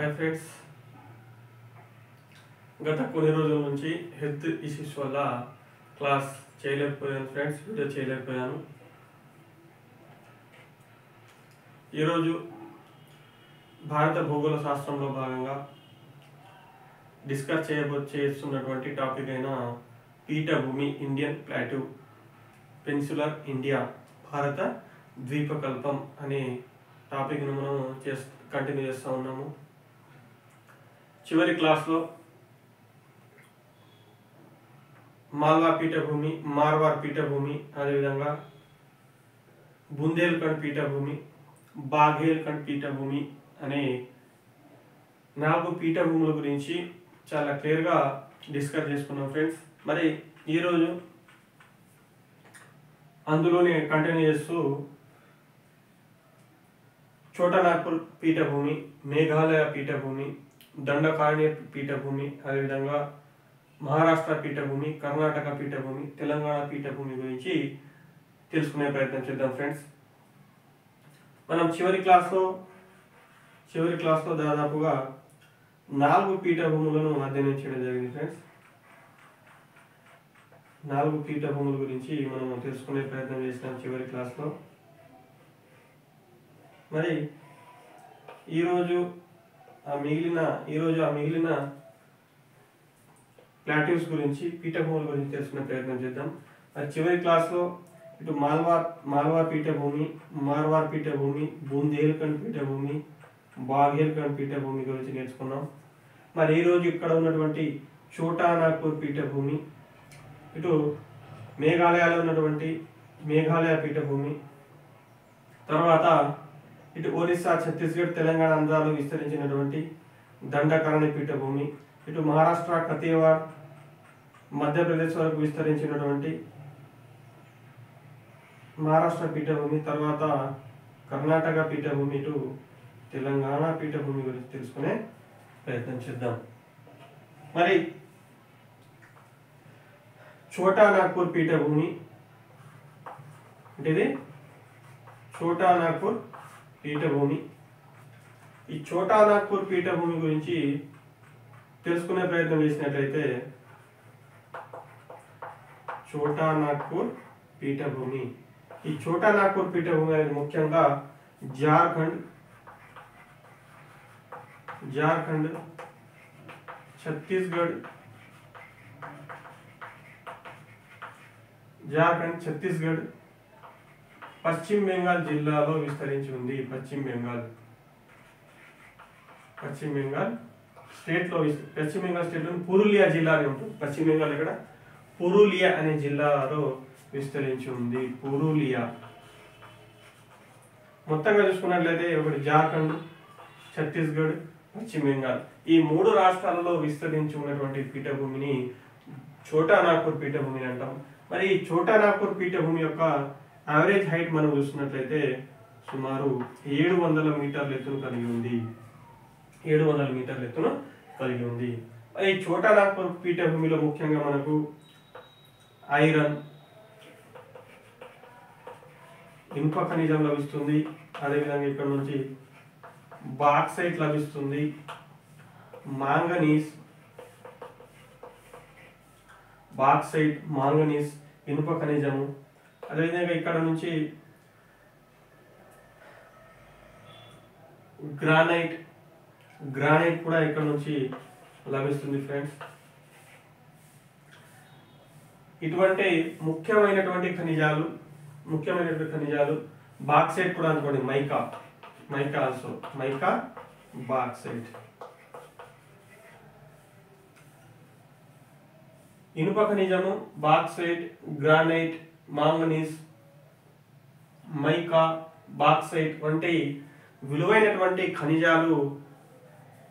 Hi friends, గత కొన్ని రోజుల నుంచి హెల్త్ ఇష్యూస్ వల్ల క్లాస్ చేయలేకపోయాను ఫ్రెండ్స్, వీడియో చేయలేకపోయాను. ఈరోజు భారత భూగోళ శాస్త్రంలో భాగంగా డిస్కస్ చేస్తున్నటువంటి టాపిక్ అయిన పీఠభూమి, ఇండియన్ ప్లాట్యూ, పెనిన్సులర్ ఇండియా, భారత ద్వీపకల్పం అనే టాపిక్ను మనం కంటిన్యూ చేస్తూ ఉన్నాము. చివరి క్లాస్లో మార్వార్ పీఠభూమి, అదేవిధంగా బుందేల్ఖండ్ పీఠభూమి, బాఘేల్ఖండ్ పీఠభూమి అనే 4 పీఠభూముల గురించి చాలా క్లియర్గా డిస్కస్ చేసుకున్నాం ఫ్రెండ్స్. మరి ఈరోజు అందులోనే కంటిన్యూ చేస్తూ చోటానాగ్పూర్ పీఠభూమి, మేఘాలయ పీఠభూమి, దండకారణ్య పీఠభూమి, అదేవిధంగా మహారాష్ట్ర పీఠభూమి, కర్ణాటక పీఠభూమి, తెలంగాణ పీఠభూమి గురించి తెలుసుకునే ప్రయత్నం చేద్దాం ఫ్రెండ్స్. మనం చివరి క్లాస్లో దాదాపుగా 4 పీఠభూములను అధ్యయనం చేయడం జరిగింది ఫ్రెండ్స్. 4 పీఠభూముల గురించి మనం తెలుసుకునే ప్రయత్నం చేసినాం చివరి క్లాస్లో. మరి ఈరోజు ఆ మిగిలిన ప్లాట్యూస్ గురించి, పీఠభూముల గురించి తెలుసుకునే ప్రయత్నం చేద్దాం. మరి చివరి క్లాస్లో ఇటు మాల్వార్ పీఠభూమి, మార్వార్ పీఠభూమి, బుందేల్ఖండ్ పీఠభూమి, బాఘేల్ఖండ్ పీఠభూమి గురించి నేర్చుకున్నాం. మరి ఈరోజు ఇక్కడ ఉన్నటువంటి చోటానాగ్పూర్ పీఠభూమి, ఇటు మేఘాలయలో ఉన్నటువంటి మేఘాలయ పీఠభూమి, తర్వాత ఇటు ఒరిస్సా, ఛత్తీస్గఢ్, తెలంగాణ, ఆంధ్రాలో విస్తరించినటువంటి దండకారణ్య పీఠభూమి, ఇటు మహారాష్ట్ర, కతేవార్, మధ్యప్రదేశ్ వరకు విస్తరించినటువంటి మహారాష్ట్ర పీఠభూమి, తర్వాత కర్ణాటక పీఠభూమి, ఇటు తెలంగాణ పీఠభూమి గురించి తెలుసుకునే ప్రయత్నం చేద్దాం. మరి చోటానాగ్పూర్ పీఠభూమి అంటే చోటానాగ్పూర్ పీఠభూమి. ఈ చోటానాగ్పూర్ పీఠభూమి గురించి తెలుసుకునే ప్రయత్నం చేసినట్లయితే, చోటానాగ్పూర్ పీఠభూమి, ఈ చోటానాగ్పూర్ పీఠభూమి అనేది ముఖ్యంగా జార్ఖండ్, ఛత్తీస్గఢ్, పశ్చిమ బెంగాల్ జిల్లాలో విస్తరించి ఉంది. పశ్చిమ బెంగాల్ స్టేట్లో పురులియా జిల్లా అని ఉంటుంది. పశ్చిమ బెంగాల్ ఇక్కడ పురులియా అనే జిల్లాలో విస్తరించి ఉంది. పురులియా మొత్తంగా చూసుకున్నట్లయితే ఒకటి జార్ఖండ్, ఛత్తీస్గఢ్, పశ్చిమ బెంగాల్, ఈ 3 రాష్ట్రాలలో విస్తరించి ఉన్నటువంటి పీఠభూమిని చోటానాగ్పూర్ పీఠభూమి అంటాం. మరి ఈ చోటానాగ్పూర్ పీఠభూమి యొక్క యావరేజ్ హైట్ మనం చూసినట్లయితే సుమారు 700 మీటర్ల ఎత్తును కలిగి ఉంది. 700 మీటర్ల ఎత్తును కలిగి ఉంది. మరి ఈ చోటానాగ్పూర్ పీఠభూమిలో ముఖ్యంగా మనకు ఐరన్, ఇనుప ఖనిజం లభిస్తుంది. అదేవిధంగా ఇక్కడ నుంచి బాక్సైట్ లభిస్తుంది, మాంగనీస్, ఇనుప ఖనిజము. అదేవిధంగా ఇక్కడ నుంచి గ్రానైట్ కూడా ఇక్కడ నుంచి లభిస్తుంది ఫ్రెండ్స్. ఇటువంటి ముఖ్యమైనటువంటి ఖనిజాలు బాక్సైట్ కూడా అనుకోండి, మైకా, బాక్సైట్, ఇనుప ఖనిజము, bauxite, granite, manganese, mica, bauxite వంటి విలువైనటువంటి ఖనిజాలు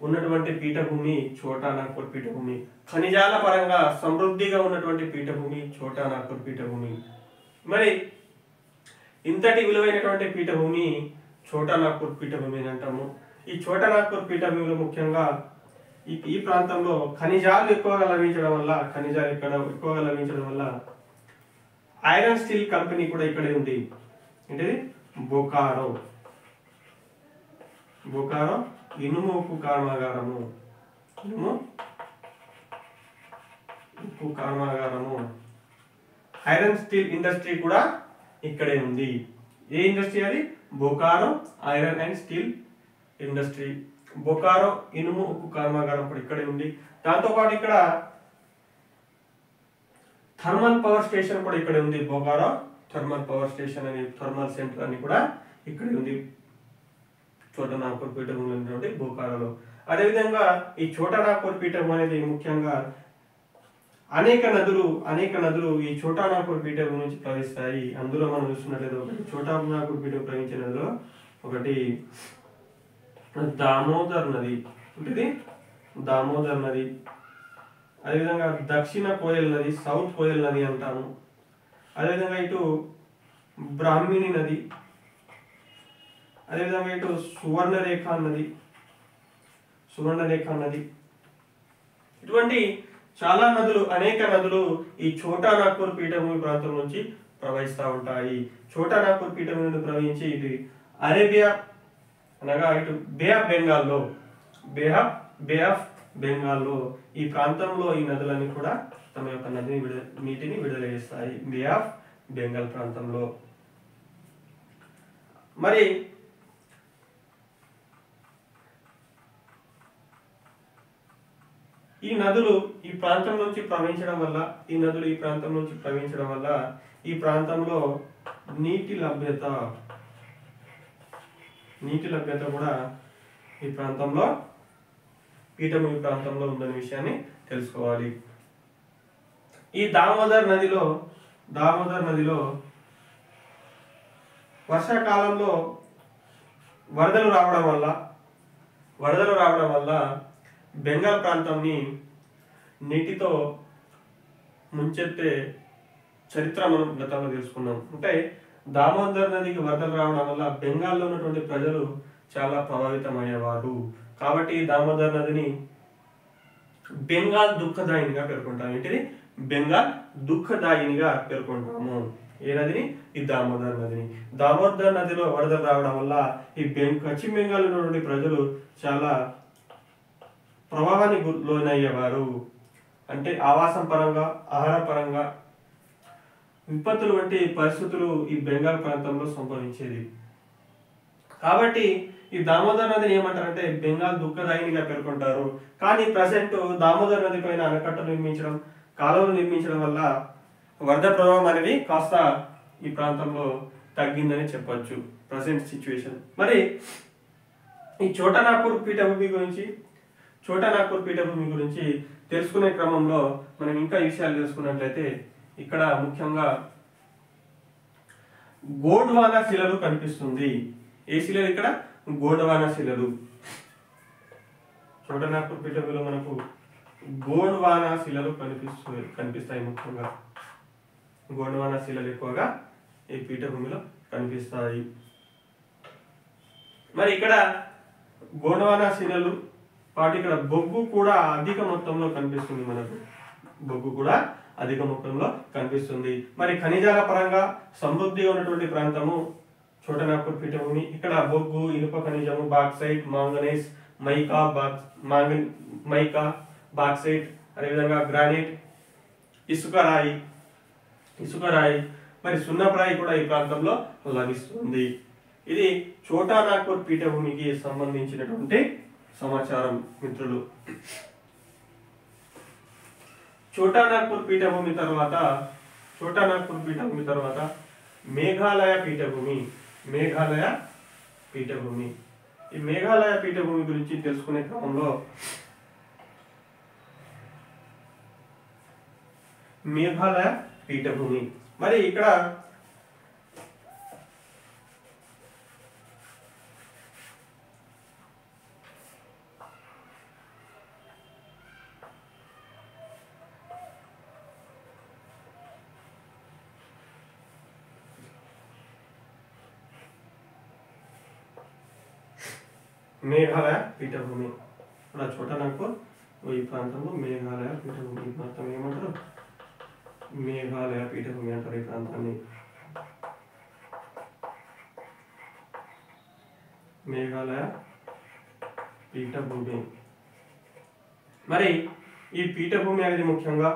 ఉన్నటువంటి పీఠభూమి చోటానాగ్పూర్ పీఠభూమి. ఖనిజాల పరంగా సమృద్ధిగా ఉన్నటువంటి పీఠభూమి చోటానాగ్పూర్ పీఠభూమి. మరి ఇంతటి విలువైనటువంటి పీఠభూమి చోటానాగ్పూర్ పీఠభూమి అని అంటాము. ఈ చోటానాగ్పూర్ పీఠభూమిలో ముఖ్యంగా ఈ ప్రాంతంలో ఖనిజాలు ఎక్కువగా లభించడం వల్ల ఐరన్ స్టీల్ కంపెనీ కూడా ఇక్కడే ఉంది. ఏంటిది? బొకారో ఇనుము ఉక్కు కర్మాగారము, ఇనుము ఉక్కు కర్మాగారము, ఐరన్ స్టీల్ ఇండస్ట్రీ కూడా ఇక్కడే ఉంది. ఏ ఇండస్ట్రీ అది? Bokaro iron and steel industry. Bokaro ఇనుము ఉక్కు కర్మాగారం కూడా ఇక్కడే ఉంది. దాంతోపాటు ఇక్కడ థర్మల్ పవర్ స్టేషన్ కూడా ఇక్కడ ఉంది. బొకారో థర్మల్ పవర్ స్టేషన్ అని, థర్మల్ సెంటర్ అని కూడా ఇక్కడే ఉంది చోటా నాగ్పూర్ పీఠభూమిలో ఉన్నటువంటి బొకారోలో. అదేవిధంగా ఈ చోటా నాగ్పూర్ పీఠభూమి అనేది ముఖ్యంగా అనేక నదులు ఈ చోటా నాగ్పూర్ పీఠభూమి నుంచి ప్రవహిస్తాయి. అందులో మనం చూస్తున్నట్లయితే ఒకటి చోటా నాగ్పూర్ పీఠభూమి ప్రవహించే నదిలో ఒకటి దామోదర్ నది ఉంటుంది, దామోదర్ నది. అదేవిధంగా దక్షిణ కోయల్ నది, సౌత్ కోయల్ నది అంటాము. అదేవిధంగా ఇటు బ్రాహ్మిణి నది, అదేవిధంగా ఇటు సువర్ణరేఖ నది. ఇటువంటి చాలా నదులు, అనేక నదులు ఈ చోటా నాగ్పూర్ పీఠభూమి ప్రాంతం నుంచి ప్రవహిస్తూ ఉంటాయి. చోటా నాగ్పూర్ పీఠభూమి నుండి ప్రవహించి ఇటు అరేబియా అనగా ఇటు బే ఆఫ్ బెంగాల్లో ఈ ప్రాంతంలో ఈ నదులన్నీ కూడా తమ యొక్క నీటిని విడుదల చేస్తాయి బే ఆఫ్ బెంగాల్ ప్రాంతంలో. మరి ఈ నదులు ఈ ప్రాంతం నుంచి ప్రవహించడం వల్ల ఈ ప్రాంతంలో నీటి లభ్యత కూడా ఈ ప్రాంతంలో పీఠభూమి ప్రాంతంలో ఉందనే విషయాన్ని తెలుసుకోవాలి. ఈ దామోదర్ నదిలో వర్షాకాలంలో వరదలు రావడం వల్ల బెంగాల్ ప్రాంతాన్ని నీటితో ముంచెత్తే చరిత్ర మనం గతంలో తెలుసుకున్నాం. అంటే దామోదర్ నదికి వరదలు రావడం వల్ల బెంగాల్లో ఉన్నటువంటి ప్రజలు చాలా ప్రభావితమయ్యేవారు. కాబట్టి దామోదర్ నదిని బెంగాల్ దుఃఖదాయినిగా పేర్కొంటాం. ఏంటిది? బెంగాల్ దుఃఖదాయినిగా పేర్కొంటాము. ఏ నదిని? ఈ దామోదర్ నదిని. దామోదర్ నదిలో వరదలు రావడం వల్ల ఈ పశ్చిమ బెంగాల్ ఉన్నటువంటి ప్రజలు చాలా ప్రభావానికి లోనయ్యేవారు. అంటే ఆవాసం పరంగా, ఆహార పరంగా విపత్తులు వంటి పరిస్థితులు ఈ బెంగాల్ ప్రాంతంలో సంభవించేది. కాబట్టి ఈ దామోదర్ నదిని ఏమంటారంటే బెంగాల్ దుఃఖదాయినిగా పేర్కొంటారు. కానీ ప్రజెంట్ దామోదర్ నది పైన ఆనకట్టలు నిర్మించడం, కాలువలు నిర్మించడం వల్ల వరద ప్రభావం అనేది కాస్త ఈ ప్రాంతంలో తగ్గిందని చెప్పొచ్చు ప్రజెంట్ సిచ్యువేషన్. మరి ఈ చోటా నాగ్పూర్ పీఠభూమి గురించి తెలుసుకునే క్రమంలో మనం ఇంకా విషయాలు తెలుసుకున్నట్లయితే ఇక్కడ ముఖ్యంగా గోండ్వానా శిలలు కనిపిస్తుంది. ఏ శిలలు? ఇక్కడ గోండ్వానా శిలలు. చోటా నాగ్పూర్ పీఠభూమిలో మనకు గోండ్వానా శిలలు కనిపిస్తాయి. ముఖ్యంగా గోండ్వానా శిలలు ఎక్కువగా ఈ పీఠభూమిలో కనిపిస్తాయి. మరి ఇక్కడ గోండ్వానా శిలలు పాటు ఇక్కడ బొగ్గు కూడా అధిక మొత్తంలో కనిపిస్తుంది. మనకు బొగ్గు కూడా అధిక మొత్తంలో కనిపిస్తుంది. మరి ఖనిజాల పరంగా సమృద్ధిగా ఉన్నటువంటి ప్రాంతము చోటా నాగ్పూర్ పీఠభూమి. ఇక్కడ బొగ్గు, ఇనుప ఖనిజము, బాక్సైట్, మాంగనీస్, మైకా, బాక్సైట్, అదేవిధంగా గ్రానైట్, ఇసుక రాయి, మరి సున్నప్రాయి కూడా ఈ ప్రాంతంలో లభిస్తుంది. ఇది చోటా నాగ్పూర్ పీఠభూమికి సంబంధించినటువంటి సమాచారం మిత్రులు. చోటా నాగ్పూర్ పీఠభూమి తర్వాత మేఘాలయ పీఠభూమి. ఈ మేఘాలయ పీఠభూమి గురించి తెలుసుకునే క్రమంలో మేఘాలయ పీఠభూమి మరి ఇక్కడ మేఘాలయ పీఠభూమి అలా చోటా నాగ్పూర్ ఈ ప్రాంతంలో మేఘాలయ పీఠభూమి ఈ ప్రాంతం ఏమంటారు? మేఘాలయ పీఠభూమి అంటారు ఈ ప్రాంతాన్ని. మేఘాలయ పీఠభూమి. మరి ఈ పీఠభూమి అనేది ముఖ్యంగా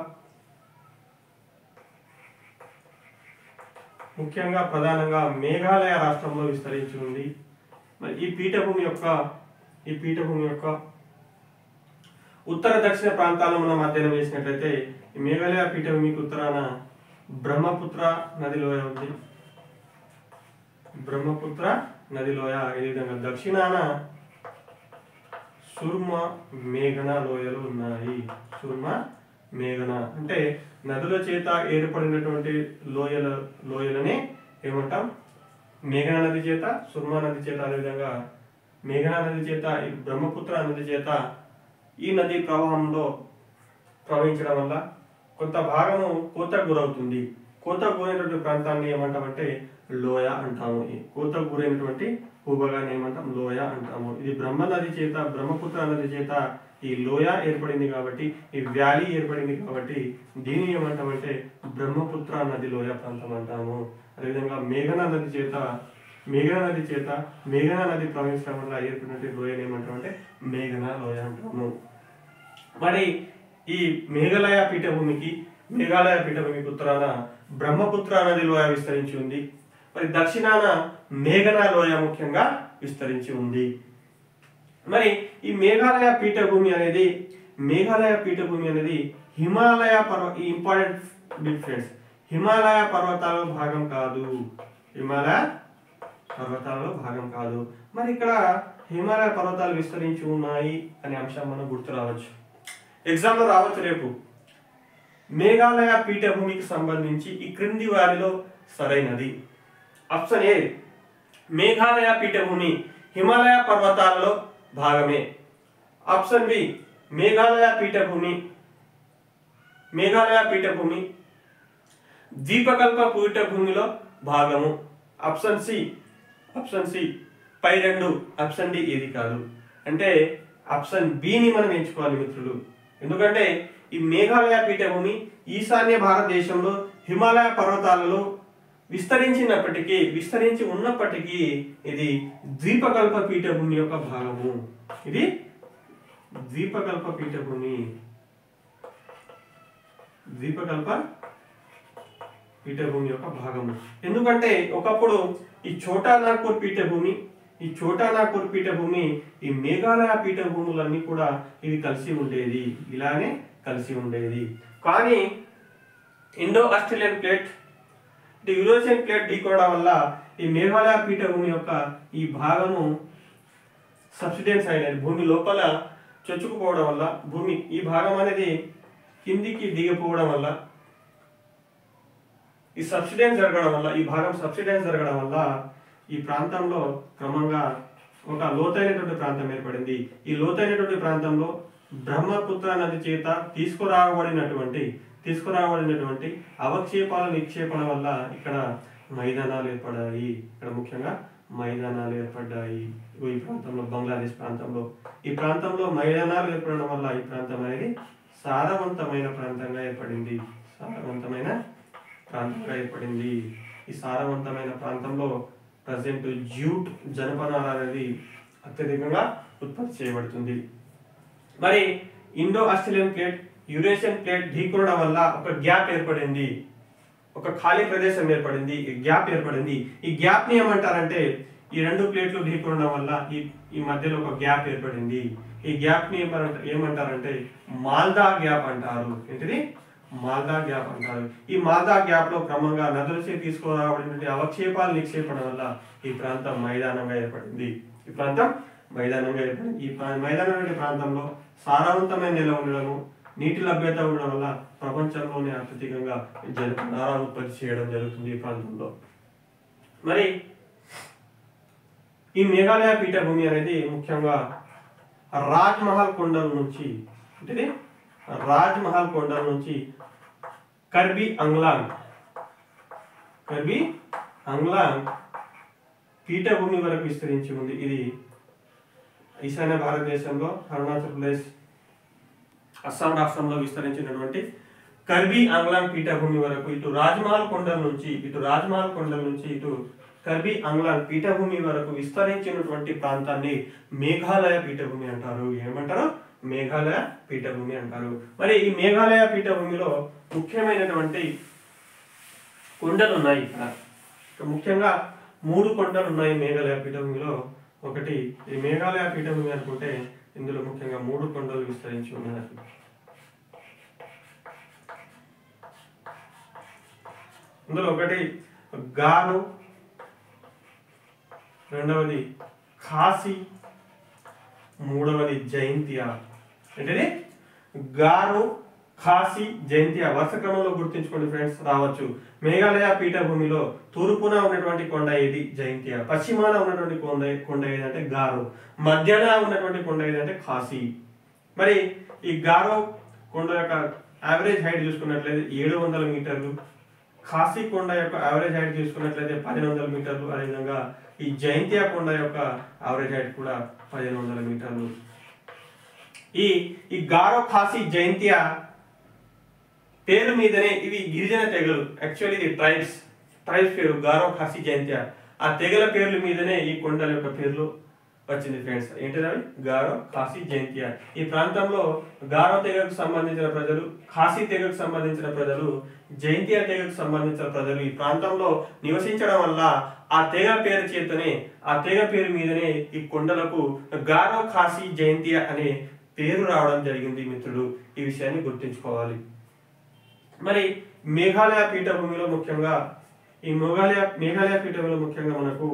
ప్రధానంగా మేఘాలయ రాష్ట్రంలో విస్తరించి ఉంది. మరి ఈ పీఠభూమి యొక్క ఉత్తర దక్షిణ ప్రాంతాలను మనం అధ్యయనం చేసినట్లయితే ఈ మేఘాలయ పీఠభూమికి ఉత్తరాన బ్రహ్మపుత్ర నది లోయ ఉంది. బ్రహ్మపుత్ర నది లోయ. ఈ విధంగా దక్షిణాన సుర్మ మేఘన లోయలు ఉన్నాయి. సుర్మ మేఘన అంటే నదుల చేత ఏర్పడినటువంటి లోయలనే ఏమంటాం? మేఘన నది చేత, సుర్మా నది చేత, అదేవిధంగా మేఘన నది చేత, బ్రహ్మపుత్ర నది చేత ఈ నది ప్రవాహంలో ప్రవహించడం వల్ల కొంత భాగము కోతకు గురవుతుంది. కోతకు గురైనటువంటి ప్రాంతాన్ని ఏమంటామంటే లోయ అంటాము. కోతకు గురైనటువంటి భూభాగాన్ని ఏమంటాం? లోయ అంటాము. ఇది బ్రహ్మపుత్ర నది చేత ఈ లోయ ఏర్పడింది కాబట్టి, ఈ వ్యాలీ ఏర్పడింది కాబట్టి దీన్ని ఏమంటామంటే బ్రహ్మపుత్ర నది లోయ ప్రాంతం అంటాము. అదేవిధంగా మేఘన నది ప్రవహించడం వల్ల ఏర్పడినటువంటి లోయని ఏమంటామంటే మేఘన లోయ అంటాము. మరి ఈ మేఘాలయ పీఠభూమికి ఉత్తరాన బ్రహ్మపుత్ర నది లోయ విస్తరించి ఉంది. మరి దక్షిణాన మేఘన లోయ ముఖ్యంగా విస్తరించి ఉంది. మరి ఈ మేఘాలయ పీఠభూమి అనేది హిమాలయ ఇంపార్టెంట్ డిఫరెన్స్, హిమాలయ పర్వతాల భాగం కాదు. మరి ఇక్కడ హిమాలయ పర్వతాలు విస్తరించి ఉన్నాయి అనే అంశం మనం గుర్తు రావచ్చు. ఎగ్జామ్ లో రావచ్చు రేపు. మేఘాలయ పీఠభూమికి సంబంధించి ఈ క్రింది వారిలో సరైనది. ఆప్షన్ ఏ, మేఘాలయ పీఠభూమి హిమాలయ పర్వతాలలో భాగమే. ఆప్షన్ బి, మేఘాలయ పీఠభూమి ద్వీపకల్ప పీఠభూమిలో భాగము. ఆప్షన్ సి పై రెండు. ఆప్షన్ డి ఏది కాదు. అంటే ఆప్షన్ బిని మనం ఎంచుకోవాలి మిత్రులు. ఎందుకంటే ఈ మేఘాలయ పీఠభూమి ఈశాన్య భారతదేశంలో హిమాలయ పర్వతాలలో విస్తరించి ఉన్నప్పటికీ ఇది ద్వీపకల్ప పీఠభూమి యొక్క భాగము. ఇది ద్వీపకల్ప పీఠభూమి యొక్క భాగము. ఎందుకంటే ఒకప్పుడు ఈ ఛోటా నాగ్పూర్ పీఠభూమి ఈ మేఘాలయ పీఠభూములన్నీ కూడా ఇవి ఇలానే కలిసి ఉండేది. కానీ Indo Australian plate, European plate ఢీకొనడం వల్ల ఈ మేఘాలయ పీఠభూమి యొక్క ఈ భాగము సబ్సిడెన్స్ అయినది. భూమి లోపల చొచ్చుకుపోవడం వల్ల ఈ భాగం అనేది కిందికి దిగిపోవడం వల్ల, ఈ భాగం సబ్సిడెన్స్ జరగడం వల్ల ఈ ప్రాంతంలో క్రమంగా ఒక లోతైనటువంటి ప్రాంతం ఏర్పడింది. ఈ లోతైనటువంటి ప్రాంతంలో బ్రహ్మపుత్ర నది చేత తీసుకురాబడినటువంటి అవక్షేపాల నిక్షేపణ వల్ల ఇక్కడ మైదానాలు ఏర్పడ్డాయి. ఈ ప్రాంతంలో, బంగ్లాదేశ్ ప్రాంతంలో ఈ ప్రాంతంలో మైదానాలు ఏర్పడడం వల్ల ఈ ప్రాంతం అనేది సారవంతమైన ప్రాంతంగా ఏర్పడింది. ఈ సారవంతమైన ప్రాంతంలో ప్రజెంట్ జ్యూట్ జనపనార అనేది అత్యధికంగా ఉత్పత్తి చేయబడుతుంది. మరి Indo Australian plate, Eurasian plate ఢీకొనడం వల్ల ఒక గ్యాప్ ఏర్పడింది, ఒక ఖాళీ ప్రదేశం ఏర్పడింది, గ్యాప్ ఏర్పడింది. ఈ గ్యాప్ ని ఏమంటారంటే, ఈ రెండు ప్లేట్లు ఢీకొనడం వల్ల ఈ మధ్యలో ఒక గ్యాప్ ఏర్పడింది. ఈ గ్యాప్ ని ఏమంటారంటే మాల్దా గ్యాప్ అంటారు. ఏంటిది? మాల్దా గ్యాప్ అంటారు. ఈ మాల్దా గ్యాప్ లో క్రమంగా నదులచే తీసుకురాబడినటువంటి అవక్షేపాల నిక్షేపణ వల్ల ఈ ప్రాంతం మైదానంగా ఏర్పడింది. ఈ మైదానం ప్రాంతంలో సారవంతమైన నేల ఉండడము, నీటి లభ్యత ఉండడం వల్ల ప్రపంచంలోనే అత్యధికంగా జనపనార ఉత్పత్తి చేయడం జరుగుతుంది ఈ ప్రాంతంలో. మరి ఈ మేఘాలయ పీఠభూమి అనేది ముఖ్యంగా రాజ్మహల్ కొండల నుంచి కర్బీ అంగ్లాంగ్ పీఠభూమి వరకు విస్తరించి ఉంది. ఇది ఈశాన్య భారతదేశంలో అరుణాచల్ ప్రదేశ్, అస్సాం రాష్ట్రంలో విస్తరించినటువంటి కర్బీ అంగ్లాంగ్ పీఠభూమి వరకు ఇటు రాజ్మహల్ కొండల నుంచి ఇటు కర్బీ అంగ్లాంగ్ పీఠభూమి వరకు విస్తరించినటువంటి ప్రాంతాన్ని మేఘాలయ పీఠభూమి అంటారు. ఏమంటారు? మేఘాలయ పీఠభూమి అంటారు. మరి ఈ మేఘాలయ పీఠభూమిలో ముఖ్యమైనటువంటి కొండలు ఉన్నాయి. ఇక్కడ ముఖ్యంగా 3 కొండలు ఉన్నాయి మేఘాలయ పీఠభూమిలో. ఒకటి ఈ మేఘాలయ పీఠభూమి అనుకుంటే ఇందులో ముఖ్యంగా 3 కొండలు విస్తరించి ఉన్నాయి. ఇందులో ఒకటి గారో, రెండవది ఖాసీ, మూడవది జైంతియా. ఏంటది? గారో, ఖాసీ, జైంతియా. వరుస క్రమంలో గుర్తుంచుకోండి ఫ్రెండ్స్, రావచ్చు. మేఘాలయ పీఠభూమిలో తూర్పున ఉన్నటువంటి కొండ ఏది? జైంతియా. పశ్చిమాన ఉన్నటువంటి కొండ ఏదంటే గారో. మధ్యన ఉన్నటువంటి కొండ ఏదంటే ఖాసీ. మరి ఈ గారో కొండ యొక్క యావరేజ్ హైట్ చూసుకున్నట్లయితే 700 మీటర్లు, ఖాసీ కొండ యొక్క యావరేజ్ హైట్ చూసుకున్నట్లయితే 1500 మీటర్లు, అదేవిధంగా ఈ జైంతియా కొండ యొక్క యావరేజ్ హైట్ కూడా 1500 మీటర్లు. ఈ గారో, ఖాసీ, జైంతియా పేరు మీదనే ఇవి గిరిజన తెగలు. యాక్చువల్లీ ఇది ట్రైబ్స్ పేరు గారో, ఖాసీ, జైంతియా. ఆ తెగల పేర్ల మీదనే ఈ కొండల యొక్క పేర్లు వచ్చింది ఫ్రెండ్స్. ఏంటిది? గారో, ఖాసీ, జైంతియా. ఈ ప్రాంతంలో గారో తెగకు సంబంధించిన ప్రజలు, ఖాసీ తెగకు సంబంధించిన ప్రజలు, జైంతియా తెగకు సంబంధించిన ప్రజలు ఈ ప్రాంతంలో నివసించడం వల్ల ఆ తెగ పేరు చేతనే, ఆ తెగ పేరు మీదనే ఈ కొండలకు గారో, ఖాసీ, జైంతియా అనే పేరు రావడం జరిగింది మిత్రులు. ఈ విషయాన్ని గుర్తుంచుకోవాలి. మరి మేఘాలయ పీఠభూమిలో ముఖ్యంగా ఈ మేఘాలయ పీఠభూమిలో ముఖ్యంగా మనకు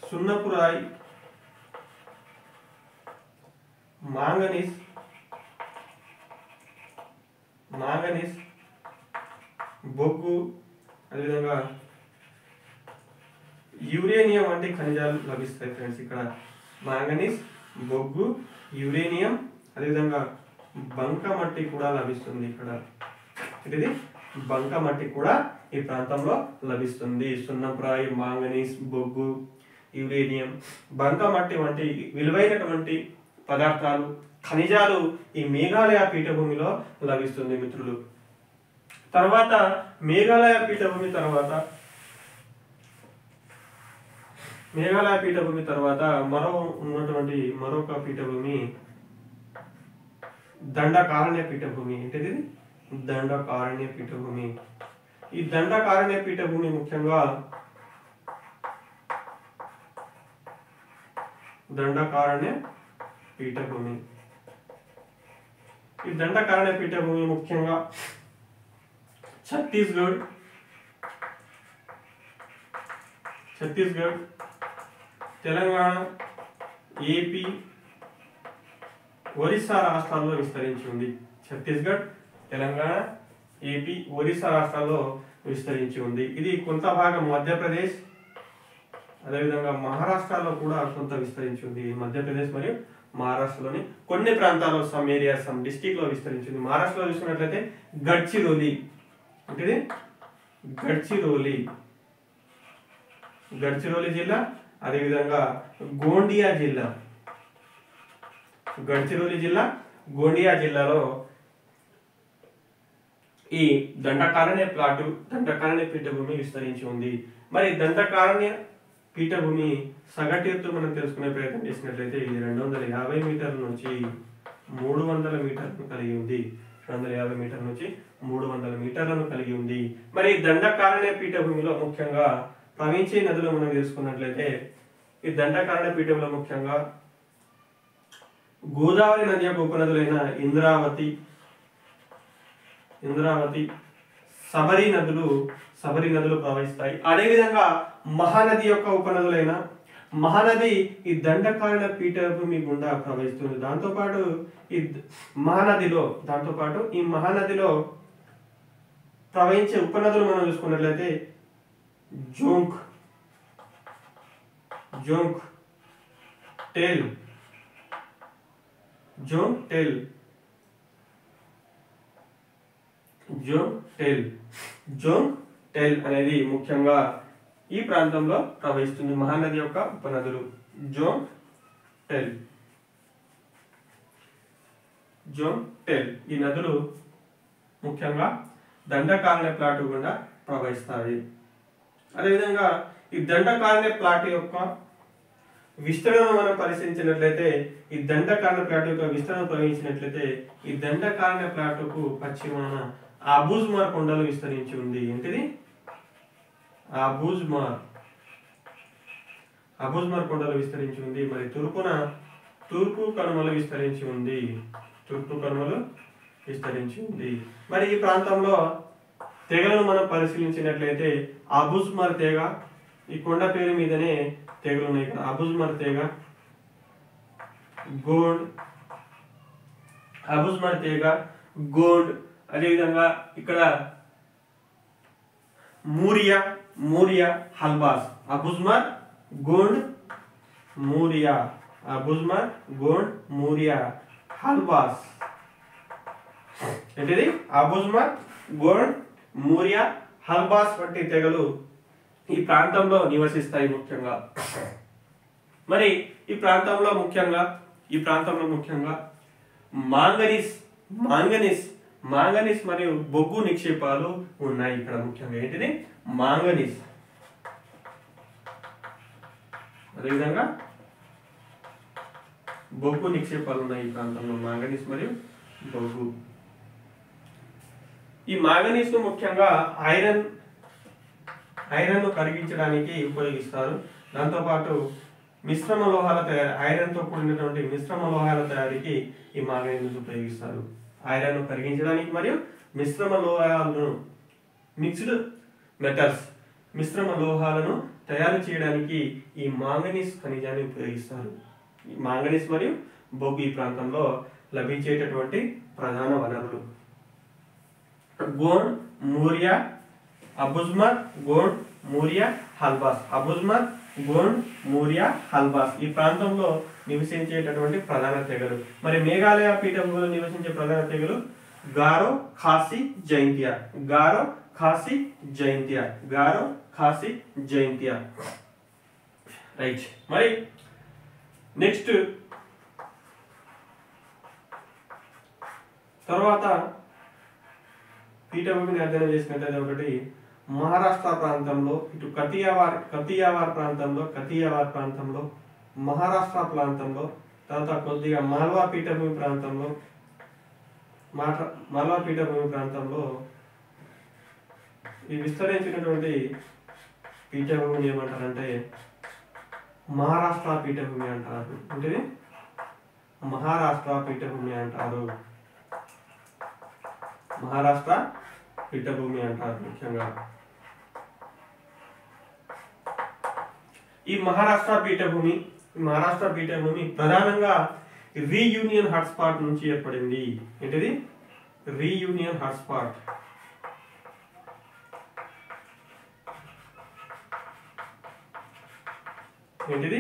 సున్నపు రాయి, మాంగనీస్, బొగ్గు, అదేవిధంగా యురేనియం వంటి ఖనిజాలు లభిస్తాయి ఫ్రెండ్స్. ఇక్కడ మాంగనీస్, బొగ్గు, యురేనియం, అదేవిధంగా బంకమట్టి కూడా లభిస్తుంది. ఇక్కడ ఇది బంకమట్టి కూడా ఈ ప్రాంతంలో లభిస్తుంది. సున్నపురాయి, మాంగనీస్, బొగ్గు, యురేనియం, బంకమట్టి వంటి విలువైనటువంటి పదార్థాలు, ఖనిజాలు ఈ మేఘాలయ పీఠభూమిలో లభిస్తుంది మిత్రులు. తర్వాత మేఘాలయ పీఠభూమి తర్వాత మరొక పీఠభూమి దండకారణ్య పీఠభూమి. ఏంటిది? దండకారణ్య పీఠభూమి. ఈ దండకారణ్య పీఠభూమి ముఖ్యంగా ఛత్తీస్గఢ్, తెలంగాణ, ఏపీ, ఒరిస్సా రాష్ట్రాల్లో విస్తరించి ఉంది. ఛత్తీస్గఢ్, తెలంగాణ, ఏపీ, ఒరిస్సా రాష్ట్రాల్లో విస్తరించి ఉంది. ఇది కొంత భాగం మధ్యప్రదేశ్, అదేవిధంగా మహారాష్ట్రలో కూడా కొంత విస్తరించి ఉంది. మధ్యప్రదేశ్ మరియు మహారాష్ట్రలోని కొన్ని ప్రాంతాల్లో సమ్ డిస్టిక్ లో విస్తరించింది. మహారాష్ట్రలో చూసుకున్నట్లయితే గడ్చిరోలి, అంటే గడ్చిరోలి జిల్లా, అదేవిధంగా గోండియా జిల్లాలో ఈ దండకారణ్య పీఠభూమి విస్తరించి ఉంది. మరి దండకారణ్య పీఠభూమి సగటు ఎత్తు మనం తెలుసుకునే ప్రయత్నం చేసినట్లయితే ఇది 250 మీటర్ల నుంచి 300 మీటర్లను కలిగి ఉంది. 250 మీటర్ల నుంచి 300 మీటర్లను కలిగి ఉంది. మరి దండకారణ్య పీఠభూమిలో ముఖ్యంగా ప్రవహించే నదులు మనం తెలుసుకున్నట్లయితే ఈ దండకారణ్య పీఠంలో ముఖ్యంగా గోదావరి నది యొక్క ఉపనదులైన ఇంద్రావతి, సబరి నదులు ప్రవహిస్తాయి. అదేవిధంగా మహానది యొక్క ఉపనదులైన మహానది ఈ దండకారణ్య పీఠభూమి గుండా ప్రవహిస్తుంది. దాంతోపాటు ఈ మహానదిలో ప్రవహించే ఉపనదులు మనం చూసుకున్నట్లయితే జోంక్, టెల్ అనేది ముఖ్యంగా ఈ ప్రాంతంలో ప్రవహిస్తుంది. మహానది యొక్క ఉపనదులు జోంగ్ టెల్ ఈ నదులు ముఖ్యంగా దండకారణ్య ప్లాటు గుండా ప్రవహిస్తాయి. అదేవిధంగా ఈ దండకారణ్య ప్లాట్ యొక్క విస్తరణ మనం పరిశీలించినట్లయితే ఈ దండకారణ్య ప్లాట్ యొక్క విస్తరణ ప్రవహించినట్లయితే ఈ దండకారణ్య ప్లాట్కు పశ్చిమాన అబూజ్మార్ కొండలు విస్తరించి ఉంది. ఏంటిది? అబూజ్మార్ కొండలు విస్తరించి ఉంది. మరి తూర్పు కనుమలు విస్తరించి ఉంది. మరి ఈ ప్రాంతంలో తెగలను మనం పరిశీలించినట్లయితే అబూజ్మార్ తెగ, ఈ కొండ పేరు మీదనే తెగలు ఉన్నాయి ఇక్కడ. అబూజ్మార్ తెగ, గోండ్, అదేవిధంగా ఇక్కడ మూరియా హల్బాస్. అబూజ్మార్, గోండ్, మూరియా హల్బాస్. ఏంటిది? అబూజ్మార్, గోండ్, మూరియా హల్బాస్ వంటి తెగలు ఈ ప్రాంతంలో నివసిస్తాయి ముఖ్యంగా. మరి ఈ ప్రాంతంలో ముఖ్యంగా మాంగనీస్ మరియు బొగ్గు నిక్షేపాలు ఉన్నాయి ఇక్కడ ముఖ్యంగా. ఏంటిది? మాంగనీస్, అదేవిధంగా బొగ్గు నిక్షేపాలు ఉన్నాయి ఈ ప్రాంతంలో. మాంగనీస్ మరియు బొగ్గు. ఈ మాంగనీస్ ను ముఖ్యంగా ఐరన్ ను కరిగించడానికి ఉపయోగిస్తారు. దాంతోపాటు మిశ్రమ లోహాల తయారీ, ఐరన్ తో కూడినటువంటి మిశ్రమ లోహాల తయారీకి ఈ మాంగనీస్ ఉపయోగిస్తారు. ఐరన్ ను కరిగించడానికి మరియు మిశ్రమ లోహాలను, మిక్స్డ్ మెటల్స్, మిశ్రమ లోహాలను తయారు చేయడానికి ఈ మాంగనీస్ ఖనిజాన్ని ఉపయోగిస్తారు. ఈ మాంగనీస్ మరియు బొగ్గు ఈ ప్రాంతంలో లభించేటటువంటి ప్రధాన వనరులు. గోండ్, మూరియా, అబూజ్మార్, గోండ్, మూరియా, హల్బాస్. అబూజ్మార్, గోండ్, మూరియా, హల్బాస్ ఈ ప్రాంతంలో నివసించేటటువంటి ప్రధాన తెగలు. మరి మేఘాలయ పీఠభూమిలో నివసించే ప్రధాన తెగలు గారో, ఖాసీ, జైంతియా. రైట్. మరి నెక్స్ట్ తర్వాత పీఠభూమిని అధ్యయనం చేసినట్లయితే ఒకటి మహారాష్ట్ర ప్రాంతంలో, ఇటు కతియావార్ ప్రాంతంలో, మహారాష్ట్ర ప్రాంతంలో, తర్వాత కొద్దిగా మాల్వా పీఠభూమి ప్రాంతంలో ఈ విస్తరించినటువంటి పీఠభూమిని ఏమంటారంటే మహారాష్ట్ర పీఠభూమి అంటారు. అంటే మహారాష్ట్ర పీఠభూమి అంటారు ముఖ్యంగా. ఈ మహారాష్ట్ర పీఠభూమి ప్రధానంగా రీయూనియన్ హాట్స్పాట్ నుంచి ఏర్పడింది. ఏంటిది? Reunion hotspot. ఏంటిది?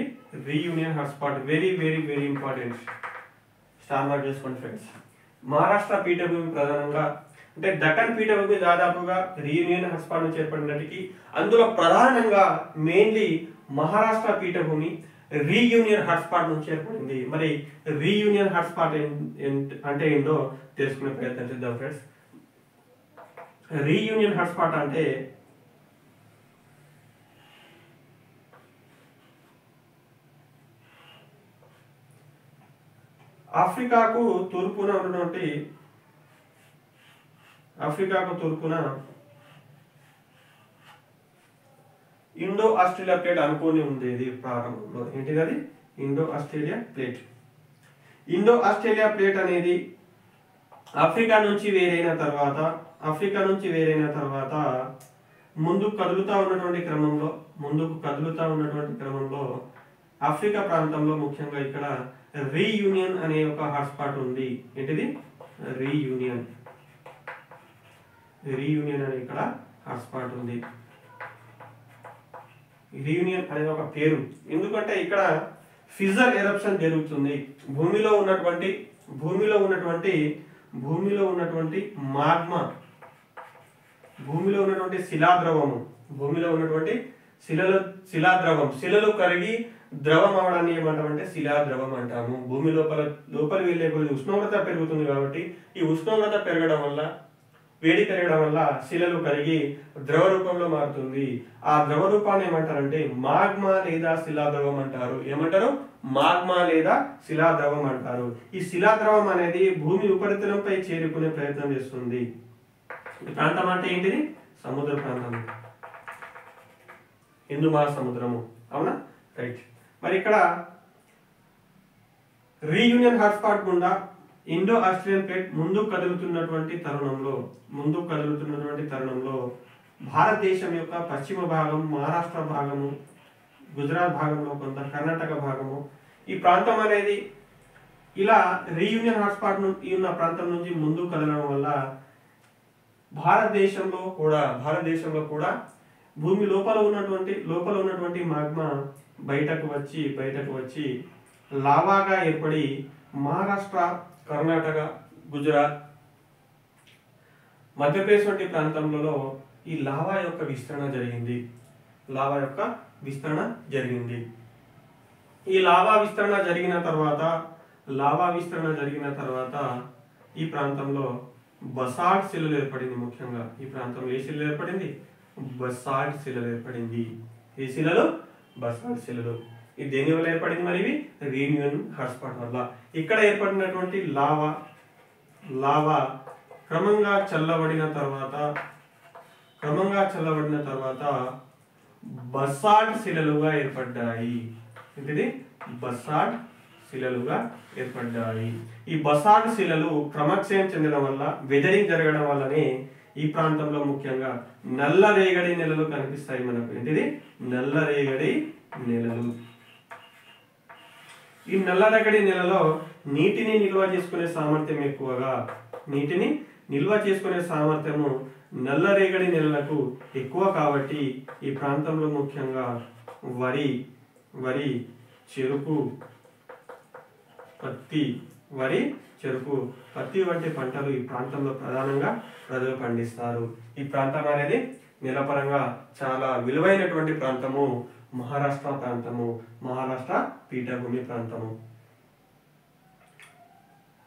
Reunion hotspot. Very very very important. Star mark చేసుకోండి ఫ్రెండ్స్. మహారాష్ట్ర పీఠభూమి ప్రధానంగా అంటే దక్కన్ పీఠభూమి దాదాపుగా రీయూనియన్ హాట్స్పాట్ నుంచి ఏర్పడినట్టుకి, అందులో ప్రధానంగా మెయిన్లీ మహారాష్ట్ర పీఠభూమి రీయూనియన్ హాట్స్పాట్ నుంచి ఏర్పడింది. మరి రీయూనియన్ హాట్స్పాట్ అంటే ఏంటో తెలుసుకునే ప్రయత్నం చేద్దాం ఫ్రెండ్స్. రీయూనియన్ హాట్స్పాట్ అంటే ఆఫ్రికాకు తూర్పున ఇండో ఆస్ట్రేలియా ప్లేట్ అనుకోని ఉండేది ప్రారంభంలో. ఏంటిది? అది ఇండో ఆస్ట్రేలియా ప్లేట్ అనేది ఆఫ్రికా నుంచి వేరైన తర్వాత ముందుకు కదులుతా ఉన్నటువంటి క్రమంలో ఆఫ్రికా ప్రాంతంలో ముఖ్యంగా ఇక్కడ రీయూనియన్ అనే ఒక హాట్స్పాట్ ఉంది. ఏంటిది? రీయూనియన్ అనే ఇక్కడ హాట్స్పాట్ ఉంది. రీయూనియన్ అనే ఒక పేరు ఎందుకంటే ఇక్కడ ఫిజర్ ఎరప్షన్ జరుగుతుంది. భూమిలో ఉన్నటువంటి మాగ్మా, భూమిలో ఉన్నటువంటి శిలలు కరిగి ద్రవం అవడాన్ని ఏమంటామంటే శిలాద్రవం అంటాము. భూమి లోపలి వెళ్ళే కొద్ది ఉష్ణోగ్రత పెరుగుతుంది కాబట్టి ఈ ఉష్ణోగ్రత పెరగడం వల్ల వేడి పెరగడం వల్ల శిలలు కరిగి ద్రవ రూపంలో మారుతుంది. ఆ ద్రవ రూపాన్ని ఏమంటారంటే మాగ్మా లేదా శిలాద్రవం అంటారు. ఏమంటారు? మాగ్మా లేదా శిలాద్రవం అంటారు. ఈ శిలాద్రవం అనేది భూమి ఉపరితలంపై చేరుకునే ప్రయత్నం చేస్తుంది. ఈ ప్రాంతం అంటే ఏంటిది? సముద్ర ప్రాంతం, హిందూ మహాసముద్రము. అవునా? రైట్. మరి ఇక్కడ రీయూనియన్ హాట్స్పాట్ గుండా ఇండో ఆస్ట్రేలియన్ ప్లేట్ ముందుకు కదులుతున్నటువంటి తరుణంలో భారతదేశం యొక్క పశ్చిమ భాగం, మహారాష్ట్ర భాగము, గుజరాత్ భాగంలో కొంత, కర్ణాటక భాగము, ఈ ప్రాంతం అనేది ఇలా రీయూనియన్ హాట్స్పాట్ ఉన్న ప్రాంతం నుంచి ముందుకు కదలడం వల్ల భారతదేశంలో కూడా భూమి లోపల ఉన్నటువంటి మాగ్మా బయటకు వచ్చి లావాగా ఏర్పడి మహారాష్ట్ర, కర్ణాటక, గుజరాత్, మధ్యప్రదేశ్ వంటి ప్రాంతంలో ఈ లావా యొక్క విస్తరణ జరిగింది. ఈ లావా విస్తరణ జరిగిన తర్వాత ఈ ప్రాంతంలో బసాల్ట్ శిలలు ఏర్పడింది. ముఖ్యంగా ఈ ప్రాంతంలో ఏ శిలలు ఏర్పడింది? బసాల్ట్ శిలలు ఏర్పడింది. ఈ శిలలు బసాల్ట్ శిలలు. ఇది దేని వల్ల ఏర్పడింది? మరి ఇవి రీయూనియన్ హాట్స్పాట్ వల్ల. ఇక్కడ ఏర్పడినటువంటి లావా క్రమంగా చల్లబడిన తర్వాత బసాల్ట్ శిలలుగా ఏర్పడ్డాయి. ఏంటిది? బసాల్ట్ శిలలుగా ఏర్పడ్డాయి. ఈ బసాల్ట్ శిలలు క్రమక్షయం చెందడం వల్ల, వెదరింగ్ జరగడం వల్లనే ఈ ప్రాంతంలో ముఖ్యంగా నల్లరేగడి నెలలు కనిపిస్తాయి మనకు. ఏంటిది? నల్లరేగడి నెలలు. ఈ నల్లరేగడి నెలలో నీటిని నిల్వ చేసుకునే సామర్థ్యము నల్లరేగడి నెలలకు ఎక్కువ కాబట్టి ఈ ప్రాంతంలో ముఖ్యంగా వరి, చెరుకు, పత్తి వంటి పంటలు ఈ ప్రాంతంలో ప్రధానంగా ప్రజలు పండిస్తారు. ఈ ప్రాంతం అనేది నెలపరంగా చాలా విలువైనటువంటి ప్రాంతము మహారాష్ట్ర పీఠభూమి ప్రాంతము.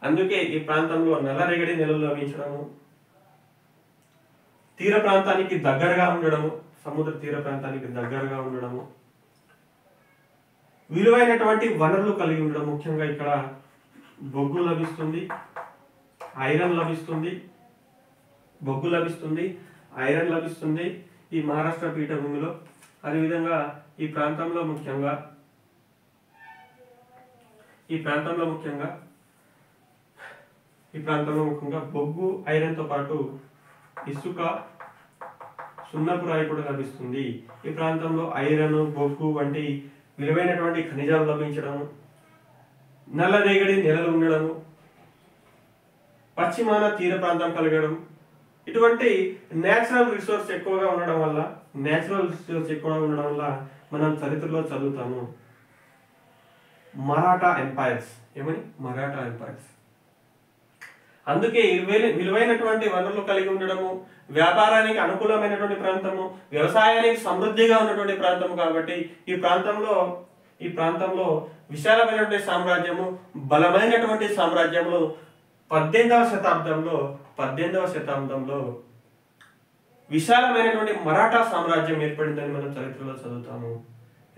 అందుకే ఈ ప్రాంతంలో నల్లరేగడి నెలలు లభించడము, తీర ప్రాంతానికి దగ్గరగా ఉండడము, సముద్ర తీర ప్రాంతానికి దగ్గరగా ఉండడము, విలువైనటువంటి వనరులు కలిగి ఉండడం. ముఖ్యంగా ఇక్కడ బొగ్గు లభిస్తుంది, ఐరన్ లభిస్తుంది ఈ మహారాష్ట్ర పీఠభూమిలో. అదేవిధంగా ఈ ప్రాంతంలో ముఖ్యంగా బొగ్గు, ఐరన్ తో పాటు ఇసుక, సున్నపు రాయి కూడా లభిస్తుంది. ఈ ప్రాంతంలో ఐరన్, బొగ్గు వంటి విలువైనటువంటి ఖనిజాలు లభించడము, నల్లరేగడి నెలలు ఉండడము, పశ్చిమాన తీర ప్రాంతం కలగడం, ఇటువంటి నేచురల్ రిసోర్స్ ఎక్కువగా ఉండడం వల్ల మనం చరిత్రలో చదువుతాము మరాఠా ఎంపైర్స్. అందుకే విలువైనటువంటి వనరులు కలిగి ఉండడము, వ్యాపారానికి అనుకూలమైనటువంటి ప్రాంతము, వ్యవసాయానికి సమృద్ధిగా ఉన్నటువంటి ప్రాంతము కాబట్టి ఈ ప్రాంతంలో విశాలమైనటువంటి సామ్రాజ్యము, బలమైనటువంటి సామ్రాజ్యములు 18వ శతాబ్దంలో విశాలమైనటువంటి మరాఠా సామ్రాజ్యం ఏర్పడిందని మనం చరిత్రలో చదువుతాము.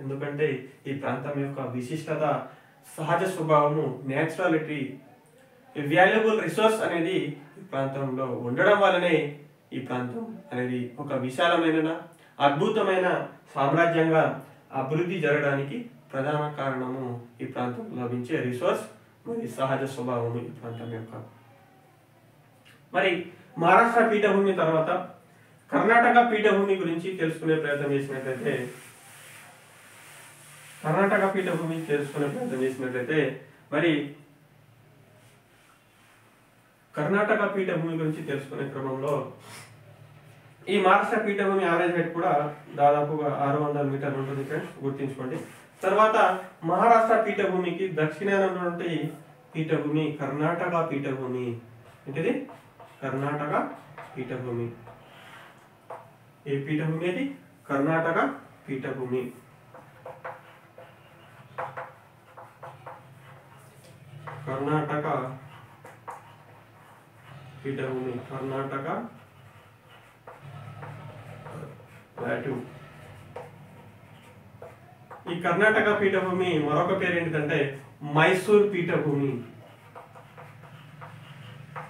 ఎందుకంటే ఈ ప్రాంతం యొక్క విశిష్టత, సహజ స్వభావము, నేచురాలిటీ, వాల్యుబుల్ రిసోర్స్ అనేది ఈ ప్రాంతంలో ఉండడం వల్లనే ఈ ప్రాంతం అనేది ఒక విశాలమైన, అద్భుతమైన సామ్రాజ్యంగా అభివృద్ధి జరగడానికి ప్రధాన కారణము ఈ ప్రాంతంలో లభించే రిసోర్స్ మరియు సహజ స్వభావము ఈ ప్రాంతం యొక్క. మరి మహారాష్ట్ర పీఠభూమి తర్వాత కర్ణాటక పీఠభూమి గురించి తెలుసుకునే ప్రయత్నం చేసినట్లయితే మరి కర్ణాటక పీఠభూమి గురించి తెలుసుకునే క్రమంలో ఈ మహారాష్ట్ర పీఠభూమి యావరేజ్ హైట్ కూడా దాదాపుగా 600 మీటర్లు ఉంటుంది ఫ్రెండ్స్, గుర్తుంచుకోండి. తర్వాత మహారాష్ట్ర పీఠభూమికి దక్షిణాన ఉన్నటువంటి పీఠభూమి కర్ణాటక పీఠభూమి. ఏంటిది? కర్ణాటక పీఠభూమి. ఏ పీఠభూమి అది? కర్ణాటక పీఠభూమి. కర్ణాటక ప్లాట్యూ. ఈ కర్ణాటక పీఠభూమి మరొక పేరు ఏంటంటే మైసూర్ పీఠభూమి.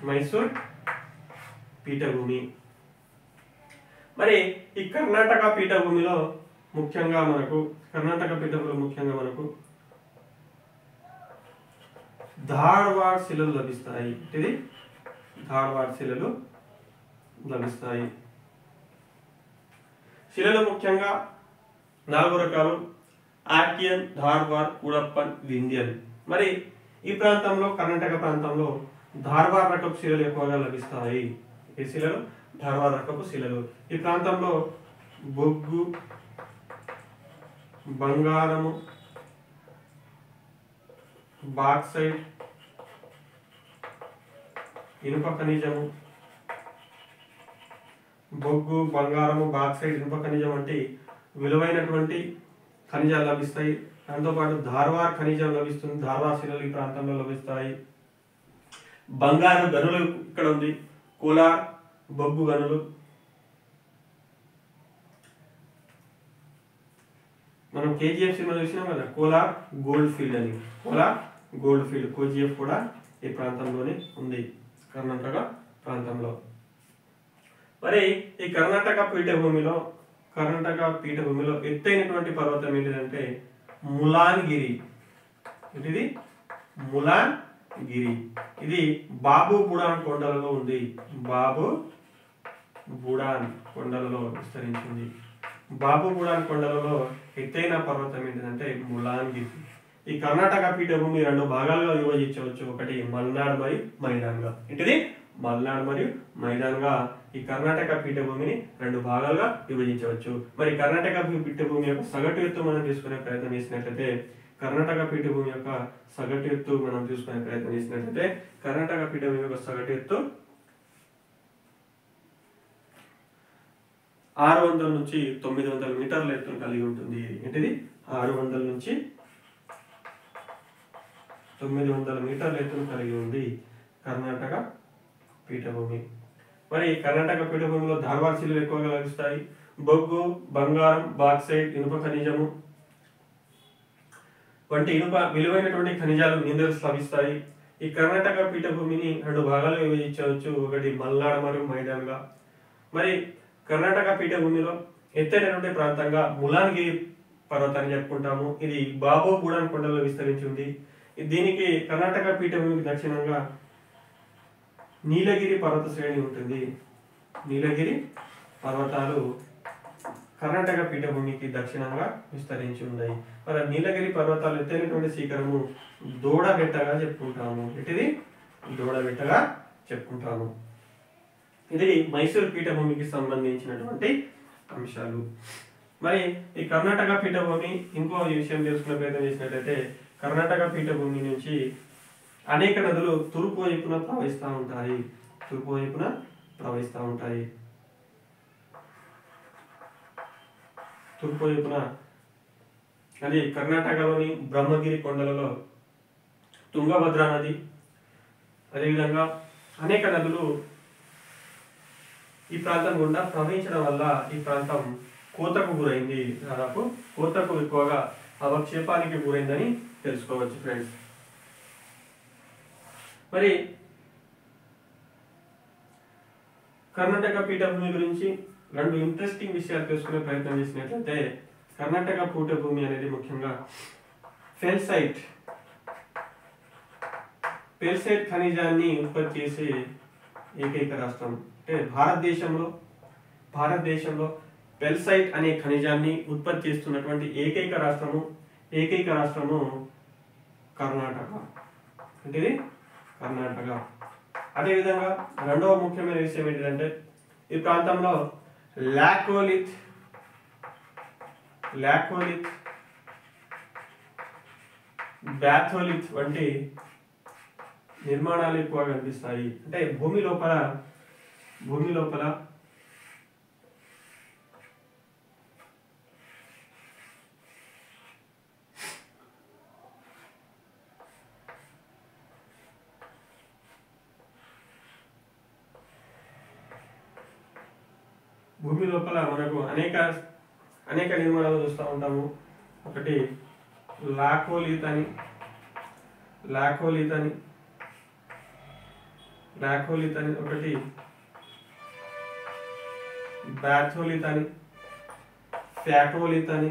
మైసూర్ పీఠభూమి. మరి ఈ కర్ణాటక పీఠభూమిలో ముఖ్యంగా మనకు ధార్వాడ్ శిలలు లభిస్తాయి. ఇది ధార్వాడ్ శిలలు లభిస్తాయి. శిలలు ముఖ్యంగా 4 రకాలు: ఆర్కియన్, ధార్వాడ్, కుడప్పన్, వింధ్యన్. మరి ఈ ప్రాంతంలో, కర్ణాటక ప్రాంతంలో ధార్వాడ్ రకపు శిలలు ఎక్కువగా లభిస్తాయి. ఈ శిలలు ధార్వాడ్ రకపు శిలలు. ఈ ప్రాంతంలో బొగ్గు, బంగారము, బాక్సైట్, ఇనుప ఖనిజము, బొగ్గు, బంగారము, బాక్సైట్, ఇనుప ఖనిజం వంటి విలువైనటువంటి ఖనిజాలు లభిస్తాయి. దాంతోపాటు ధార్వాడ్ ఖనిజం లభిస్తుంది. ధార్వాడ్ శిలలు ఈ ప్రాంతంలో లభిస్తాయి. బంగారు గనులు ఇక్కడ ఉంది. కోలార్ బొగ్గు గనులు. మనం కేజీఎఫ్ సినిమా చూసినాం కదా, కోలార్ గోల్డ్ ఫీల్డ్ అని. కోలార్ గోల్డ్ ఫీల్డ్, కేజీఎఫ్ కూడా ఈ ప్రాంతంలోనే ఉంది, కర్ణాటక ప్రాంతంలో. మరి ఈ కర్ణాటక పీఠభూమిలో ఎత్తైనటువంటి పర్వతం ఏంటిదంటే ములాన్ గిరి. ఇది ములాన్ గిరి. ఇది బాబు బుడాన్ కొండలలో ఉంది. బాబు బుడాన్ కొండలలో విస్తరించింది. బాబు బుడాన్ కొండలలో ఎత్తైన పర్వతం ఏంటిదంటే ములాన్ గిరి. ఈ కర్ణాటక పీఠభూమి 2 భాగాలుగా విభజించవచ్చు. ఒకటి మల్నాడ్ మరియు మైదాన్గా. ఏంటిది? మల్నాడ్ మరియు మైదాన్గా ఈ కర్ణాటక పీఠభూమిని 2 భాగాలుగా విభజించవచ్చు. మరి కర్ణాటక పీఠభూమి యొక్క సగటు ఎత్తు మనం తీసుకునే ప్రయత్నం చేసినట్లయితే కర్ణాటక పీఠభూమి యొక్క సగటు ఎత్తు 600 నుంచి 900 మీటర్ల ఎత్తును కలిగి ఉంటుంది. ఏంటిది? 600 నుంచి 900 మీటర్ల ఎత్తును కలిగి ఉంది కర్ణాటక పీఠభూమి. మరి కర్ణాటక పీఠభూమిలో ధార్వాడ్ శిలలు ఎక్కువగా లభిస్తాయి. బొగ్గు, బంగారం, బాక్సైట్, ఇనుప ఖనిజము వంటి విలువైనటువంటి ఖనిజాలు, మినరల్స్ లభిస్తాయి. ఈ కర్ణాటక పీఠభూమిని 2 భాగాలుగా విభజించవచ్చు. ఒకటి మల్నాడ్ మరియు మైదాన్గా. మరి కర్ణాటక పీఠభూమిలో ఎత్తైనటువంటి ప్రాంతంగా ములాన్గిరి పర్వతాన్ని చెప్పుకుంటాము. ఇది బాబు బుడాన్ కొండలో విస్తరించి ఉంది. దీనికి కర్ణాటక పీఠభూమికి దక్షిణంగా నీలగిరి పర్వత శ్రేణి ఉంటుంది. నీలగిరి పర్వతాలు కర్ణాటక పీఠభూమికి దక్షిణంగా విస్తరించి ఉన్నాయి. మరి నీలగిరి పర్వతాలు ఎత్తైనటువంటి శిఖరము దోడబెట్టగా చెప్పుకుంటాము. ఇది దోడబెట్టగా చెప్పుకుంటాము. ఇది మైసూర్ పీఠభూమికి సంబంధించినటువంటి అంశాలు. మరి ఈ కర్ణాటక పీఠభూమి ఇంకో విషయం తెలుసుకునే ప్రయత్నం చేసినట్లయితే కర్ణాటక పీఠభూమి నుంచి అనేక నదులు తూర్పు వైపున ప్రవహిస్తూ ఉంటాయి. అది కర్ణాటకలోని బ్రహ్మగిరి కొండలలో తుంగభద్ర నది, అదేవిధంగా అనేక నదులు ఈ ప్రాంతం గుండా ప్రవహించడం వల్ల ఈ ప్రాంతం కోతకు గురైంది. దాదాపు కోతకు ఎక్కువగా అవక్షేపానికి గురైందని తెలుసుకోవచ్చు ఫ్రెండ్స్. మరి కర్ణాటక పీఠభూమి గురించి 2 ఇంట్రెస్టింగ్ విషయాలు తెలుసుకునే ప్రయత్నం చేసినట్లయితే కర్ణాటక పీఠభూమి అనేది ముఖ్యంగా ఫెల్సైట్ ఖనిజాన్ని ఉత్పత్తి చేసే ఏకైక రాష్ట్రం. అంటే భారతదేశంలో ఫెల్సైట్ అనే ఖనిజాన్ని ఉత్పత్తి చేస్తున్నటువంటి ఏకైక రాష్ట్రము కర్ణాటక. అంటే కర్ణాటక. అదేవిధంగా రెండవ ముఖ్యమైన విషయం ఏంటంటే ఈ ప్రాంతంలో లాకోలిత్ బ్యాథోలిత్ వంటి నిర్మాణాలు ఎక్కువగా కనిపిస్తాయి. అంటే భూమి లోపల భూమి లోపల మనకు అనేక అనేక నిర్మాణాలు చూస్తూ ఉంటాము. ఒకటి లాకోలిత్ అని ఒకటి బాథోలిత్ అని, ఫ్యాటోలిత్ అని,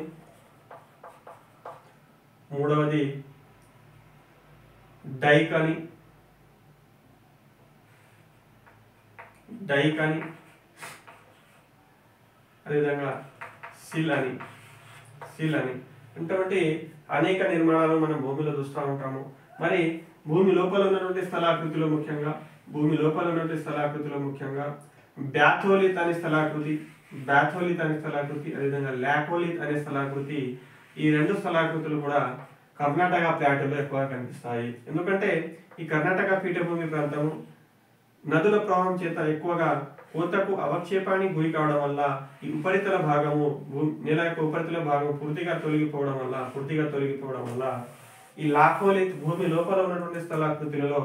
మూడవది డైక్ అని, అదేవిధంగా సిల్ అని ఇటువంటి అనేక నిర్మాణాలు మనం భూమిలో చూస్తూ ఉంటాము. మరి భూమి లోపల ఉన్నటువంటి స్థలాకృతిలో ముఖ్యంగా బాథోలిత్ అనే స్థలాకృతి, అదేవిధంగా లాకోలిత్ అనే స్థలాకృతి, ఈ రెండు స్థలాకృతులు కూడా కర్ణాటక ప్లాటూలో ఎక్కువగా కనిపిస్తాయి. ఎందుకంటే ఈ కర్ణాటక పీఠభూమి ప్రాంతము నదుల ప్రవాహం చేత ఎక్కువగా కోతకు అవక్షేపానికి గురి కావడం వల్ల ఈ ఉపరితల భాగము నేల యొక్క ఉపరితల భాగం పూర్తిగా తొలగిపోవడం వల్ల ఈ లాకోలిత్ భూమి లోపల ఉన్నటువంటి స్థలాకృతులలో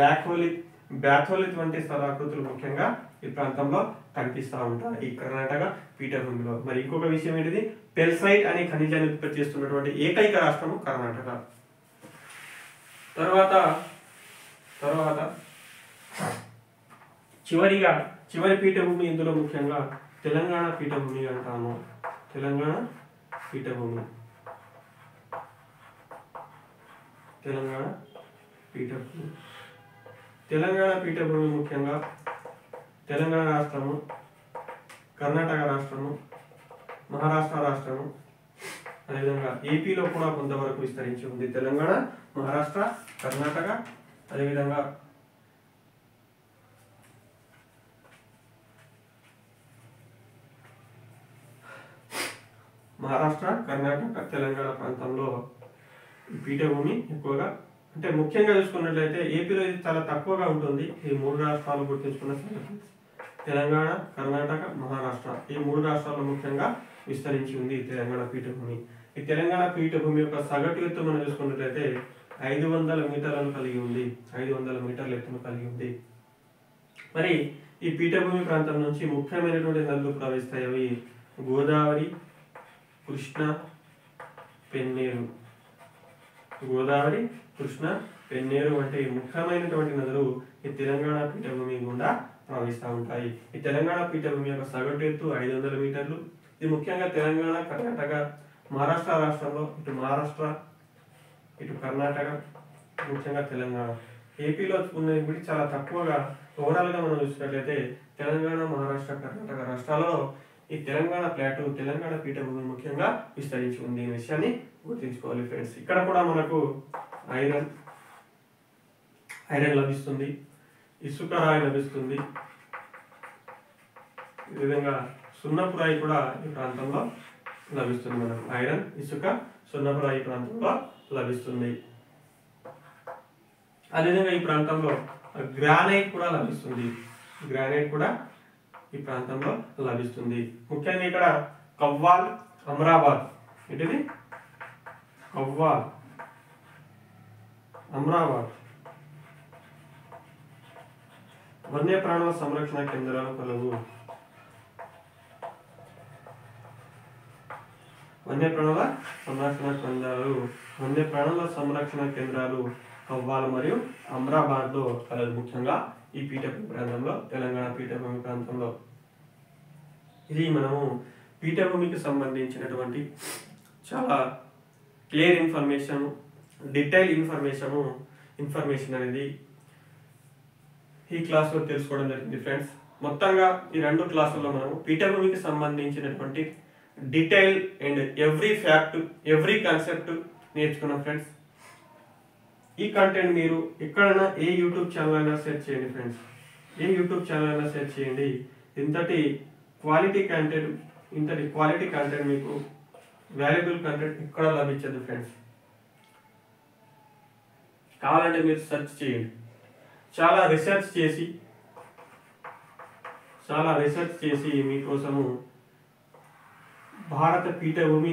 లాకోలిత్, బాథోలిత్ వంటి స్థలాకృతులు ముఖ్యంగా ఈ ప్రాంతంలో కనిపిస్తూ ఉంటాయి ఈ కర్ణాటక పీఠభూమిలో. మరి ఇంకొక విషయం ఏంటిది, పెల్సైట్ అనే ఖనిజాన్ని ఉత్పత్తి చేస్తున్నటువంటి ఏకైక రాష్ట్రము కర్ణాటక. తర్వాత చివరి పీఠభూమి ఇందులో ముఖ్యంగా తెలంగాణ పీఠభూమి అంటాము. తెలంగాణ పీఠభూమి ముఖ్యంగా తెలంగాణ రాష్ట్రము, కర్ణాటక రాష్ట్రము, మహారాష్ట్ర రాష్ట్రము, అదేవిధంగా ఏపీలో కూడా కొంతవరకు విస్తరించి ఉంది. తెలంగాణ, మహారాష్ట్ర, కర్ణాటక, అదేవిధంగా మహారాష్ట్ర, కర్ణాటక, తెలంగాణ ప్రాంతంలో ఈ పీఠభూమి ఎక్కువగా, అంటే ముఖ్యంగా చూసుకున్నట్లయితే ఏపీలో ఇది చాలా తక్కువగా ఉంటుంది. ఈ మూడు రాష్ట్రాలు గుర్తించుకున్న తెలంగాణ, కర్ణాటక, మహారాష్ట్ర, ఈ మూడు రాష్ట్రాల్లో ముఖ్యంగా విస్తరించి ఉంది ఈ తెలంగాణ పీఠభూమి. ఈ తెలంగాణ పీఠభూమి యొక్క సగటు ఎత్తు మనం చూసుకున్నట్లయితే 500 మీటర్లను కలిగి ఉంది. 500 మీటర్ల ఎత్తును కలిగి ఉంది. మరి ఈ పీఠభూమి ప్రాంతం నుంచి ముఖ్యమైనటువంటి నదులు ప్రవహిస్తాయి. అవి గోదావరి, కృష్ణ, పెన్నేరు. వంటి ముఖ్యమైనటువంటి నదులు ఈ తెలంగాణ పీఠభూమి గుండా ప్రవహిస్తూ ఉంటాయి. ఈ తెలంగాణ పీఠభూమి యొక్క సగటు ఎత్తు 500 మీటర్లు. ఇది ముఖ్యంగా తెలంగాణ, కర్ణాటక, మహారాష్ట్ర రాష్ట్రంలో, ఇటు మహారాష్ట్ర, ఇటు కర్ణాటక, ముఖ్యంగా తెలంగాణ, ఏపీలో ఉన్నది చాలా తక్కువగా. ఓవరాల్గా మనం చూసినట్లయితే తెలంగాణ, మహారాష్ట్ర, కర్ణాటక రాష్ట్రాలలో ఈ తెలంగాణ ప్లాటూ, తెలంగాణ పీఠభూమి ముఖ్యంగా విస్తరించి ఉంది. ఈ విషయాన్ని గుర్తుంచుకోవాలి ఫ్రెండ్స్. ఇక్కడ కూడా మనకు ఐరన్ లభిస్తుంది, ఇసుక రాయి లభిస్తుంది, ఈ విధంగా సున్నపు రాయి కూడా ఈ ప్రాంతంలో లభిస్తుంది. మనకు ఐరన్, ఇసుక, సున్నపు రాయి ప్రాంతంలో లభిస్తుంది. అదేవిధంగా ఈ ప్రాంతంలో గ్రానైట్ కూడా లభిస్తుంది. ఈ ప్రాంతంలో లభిస్తుంది. ముఖ్యంగా ఇక్కడ కవ్వాల్, అమరాబాద్, ఏంటిది కవ్వాల్, అమరాబాద్ వన్యప్రాణుల సంరక్షణ కేంద్రాలు కలవు. వన్యప్రాణుల సంరక్షణ కేంద్రాలు కవ్వాల్ మరియు అమరాబాద్ లో కలదు. ముఖ్యంగా ఈ పీఠభూమి ప్రాంతంలో, తెలంగాణ పీఠభూమి ప్రాంతంలో. ఇది మనము పీఠభూమికి సంబంధించినటువంటి చాలా క్లియర్ ఇన్ఫర్మేషన్, డీటెయిల్ ఇన్ఫర్మేషన్ అనేది ఈ క్లాస్లో తెలుసుకోవడం జరిగింది ఫ్రెండ్స్. మొత్తంగా ఈ రెండు క్లాసుల్లో మనము పీఠభూమికి సంబంధించినటువంటి detail and every fact, every concept నేర్చుకున్నాం ఫ్రెండ్స్. ఈ కంటెంట్ మీరు ఎక్కడైనా ఏ యూట్యూబ్ ఛానల్ అయినా సెర్చ్ చేయండి ఫ్రెండ్స్. ఇంతటి క్వాలిటీ కంటెంట్ మీకు వాల్యుబుల్ కంటెంట్ ఇక్కడ లభించదు ఫ్రెండ్స్. కావాలంటే మీరు సెర్చ్ చేయండి. చాలా రీసెర్చ్ చేసి మీకోసము భారత పీఠభూమి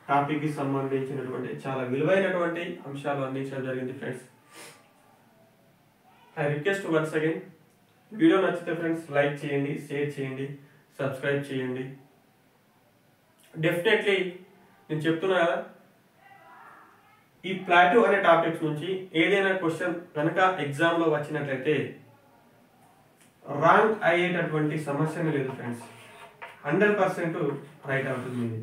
టాపిక్కి సంబంధించినటువంటి చాలా విలువైనటువంటి అంశాలు అందించడం జరిగింది friends. I request once again, video నచ్చితే ఫ్రెండ్స్ లైక్ చేయండి, షేర్ చేయండి, సబ్స్క్రైబ్ చేయండి. డెఫినెట్లీ నేను చెప్తున్నా కదా, ఈ ప్లాటూ అనే టాపిక్స్ నుంచి ఏదైనా క్వశ్చన్ కనుక ఎగ్జామ్లో వచ్చినట్లయితే రాంగ్ అయ్యేటటువంటి సమస్యనే లేదు ఫ్రెండ్స్. 100% రైట్ అవుతుంది ఇది.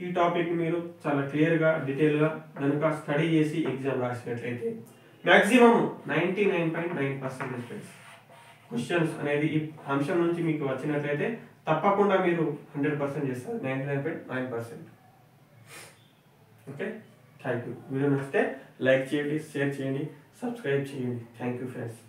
ఈ టాపిక్ మీరు చాలా క్లియర్గా డీటెయిల్గా కనుక స్టడీ చేసి ఎగ్జామ్ రాసినట్లయితే మ్యాక్సిమం 99.9% ఫ్రెండ్స్ క్వశ్చన్స్ అనేది ఈ అంశం నుంచి మీకు వచ్చినట్లయితే తప్పకుండా మీరు 100% చేస్తారు, 99.9%. Okay, thank you. వీడియో నచ్చితే లైక్ చేయండి, షేర్ చేయండి, సబ్స్క్రైబ్ చేయండి. Thank you friends.